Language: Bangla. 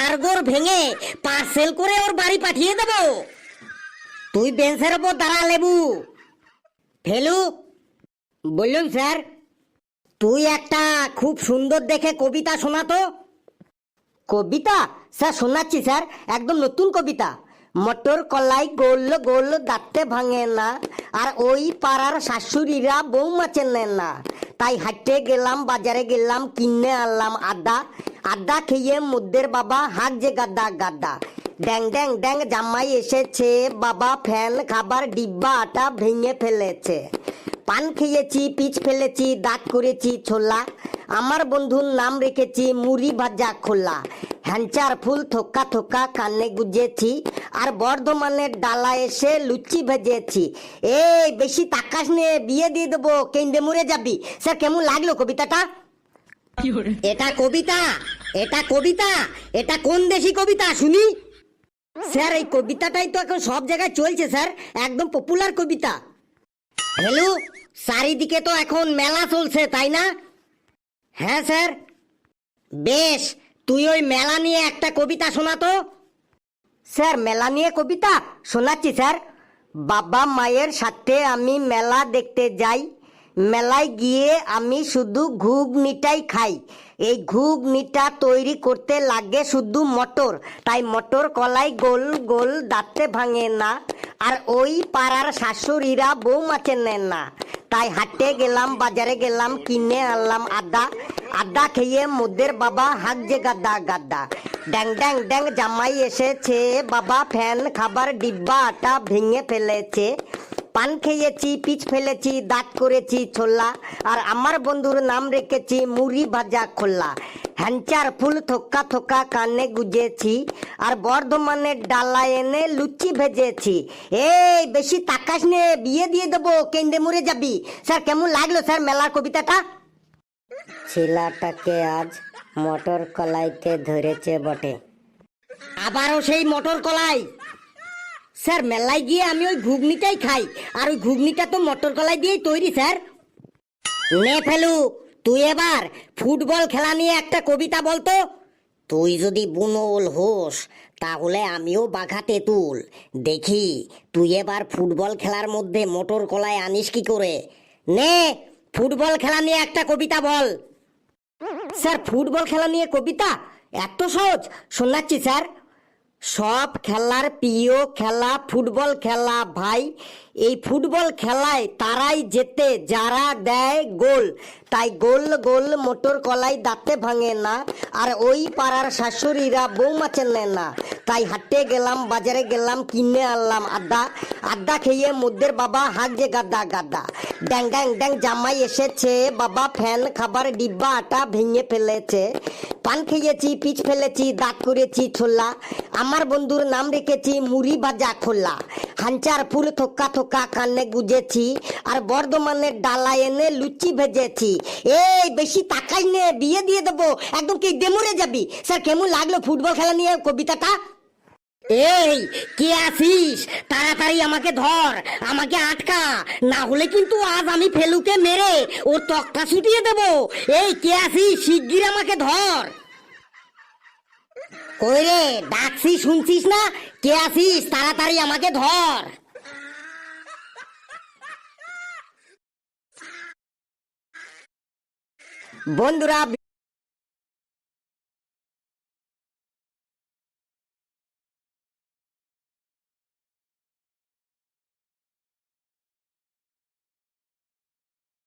কার্গোর ভেঙে পার্সেল করে ওর বাড়ি পাঠিয়ে দেব। তুই বেঞ্চের ওপর দাঁড়া লেবু। ফেলু, বললুন স্যার। তুই একটা খুব সুন্দর দেখে কবিতা শোনাতো। কবিতা? স্যার শোনাচ্ছি স্যার, একদম নতুন কবিতা। মটর কলাই গোল গোল দাঁতে ভাঙে না, আর ওই পাড়ার শাশুড়িরা বৌমা চেনেন না। তাই হাঁটতে গেলাম, বাজারে গেলাম, কিনে আনলাম আদা। আদা খেয়ে মুদ্দের বাবা হাঁক যে গাদা গাদা। ড্যাং ড্যাং ড্যাং জামাই এসেছে, বাবা ফ্যান খাবার ডিব্বা আটা ভেঙে ফেলেছে। পান খেয়েছি, পিচ ফেলেছি, দাঁত করেছি ছোলা। আমার বন্ধুর নাম রেখেছি মুড়ি ভাজা খোলা। হ্যাঞ্চার ফুল থোকা থোকা কানে গুজেছি, আর বর্ধমানের ডালা এসে লুচি ভেজেছি। এই বেশি তাকাস নে, বিয়ে দিয়ে দেবো, কেন্দ্রে মরে যাবি। স্যার কেমন লাগলো কবিতাটা? এটা কবিতা? এটা কবিতা? এটা কোন দেশি কবিতা শুনি? স্যার এই কবিতাটাই তো এখন সব জায়গায় চলছে স্যার, একদম পপুলার কবিতা। হ্যালো, চারিদিকে তো এখন মেলা চলছে তাই না? হ্যাঁ স্যার। বেশ, তুই ওই মেলা নিয়ে একটা কবিতা শোনাতো। স্যার মেলা নিয়ে কবিতা শোনাচ্ছি স্যার। বাবা মায়ের সাথে আমি মেলা দেখতে যাই, মেলায় গিয়ে আমি শুধু ঘুগনিটাই খাই। এই ঘুগনিটা তৈরি করতে লাগে শুধু মটর, তাই মটর কলাই গোল গোল দাঁতে ভাঙে না, আর ওই পাড়ার শাশুড়িরা বৌমা চেনেন না। তাই হাঁটতে গেলাম, বাজারে গেলাম, কিনে আনলাম আদা। আদা খেয়ে মুদ্দের বাবা হাঁক যে গাদা গাদা। ড্যাং ড্যাং ড্যাং জামাই এসেছে, বাবা ফ্যান খাবার ডিব্বা আটা ভেঙে ফেলেছে। পান খেয়েছি, পিচ ফেলেছি, দাঁত করেছি ছোলা, আর আমার বন্ধুর নাম রেখেছি মুড়ি ভাজা খোলা। হ্যাঞ্চার ফুল থোকা থোকা কানে গুজেছি, আর বর্ধমানের ডালা এনে লুচি ভেজেছি। এই বেশি তাকাস নে, বিয়ে দিয়ে দেবো, কেন্দ্রে মরে যাবি। স্যার কেমন লাগলো স্যার মেলার কবিতাটা? ছেলেটাকে আজ মটর কলাইতে ধরেছে বটে। আবারও সেই মটর কলাই? স্যার মেলায় গিয়ে আমি ওই ঘুগনিটাই খাই, আর ওই ঘুগনিটা তো মটর কলাই দিয়েই তৈরি স্যার। নে ফেলু, তুই এবার ফুটবল খেলা নিয়ে একটা কবিতা বলতো। তুই যদি বুনোল হোস তাহলে আমিও বাঘা তেঁতুল। দেখি তুই এবার ফুটবল খেলার মধ্যে মটর কলাই আনিস কি করে। নে, ফুটবল খেলা নিয়ে একটা কবিতা বল। স্যার ফুটবল খেলা নিয়ে কবিতা? এত সহজ, শোনাচ্ছি স্যার। সব খেলার প্রিয় খেলা ফুটবল খেলা ভাই। এই ফুটবল খেলায় তারাই জেতে যারা দেয় গোল। তাই গোল গোল মটর কলাই দাঁতে ভাঙে না, আর ওই পাড়ার শাশুড়িরা বৌমা চেনে না। তাই হাঁটতে গেলাম, বাজারে গেলাম, কিনে আনলাম আদা। আদা খেয়ে মুদ্দের বাবা হাঁক যে গাদা গাদা। ড্যাং ড্যাং ড্যাং জামাই এসেছে, বাবা ফ্যান খাবার ডিব্বা আটা ভেঙে ফেলেছে। পান খেয়েছি, পিচ ফেলেছি, দাঁত করেছি ছোলা। আমার বন্ধুর নাম রেখেছি মুড়ি ভাজা খোলা। হাঞ্চার ফুল থোকা থোকা কানে গুজেছি, আর বর্ধমানের ডালা এনে লুচি ভেজেছি। এই বেশি তাকাই নে, বিয়ে দিয়ে দেবো, একদম কি ডেমরে যাবি। স্যার কেমন লাগলো ফুটবল খেলা নিয়ে কবিতাটা? এই কে আছিস, তাড়াতাড়ি আমাকে ধর, আমাকে আটকা, না হলে কিন্তু আজ আমি ফেলুকে মেরে ওর তক্তা ছুটিয়ে দেবো। এই কে আছিস, শিগগির আমাকে ধর। কই রে, ডাকছি শুনছিস না? কে আছিস, তাড়াতাড়ি আমাকে ধর। বন্ধুরা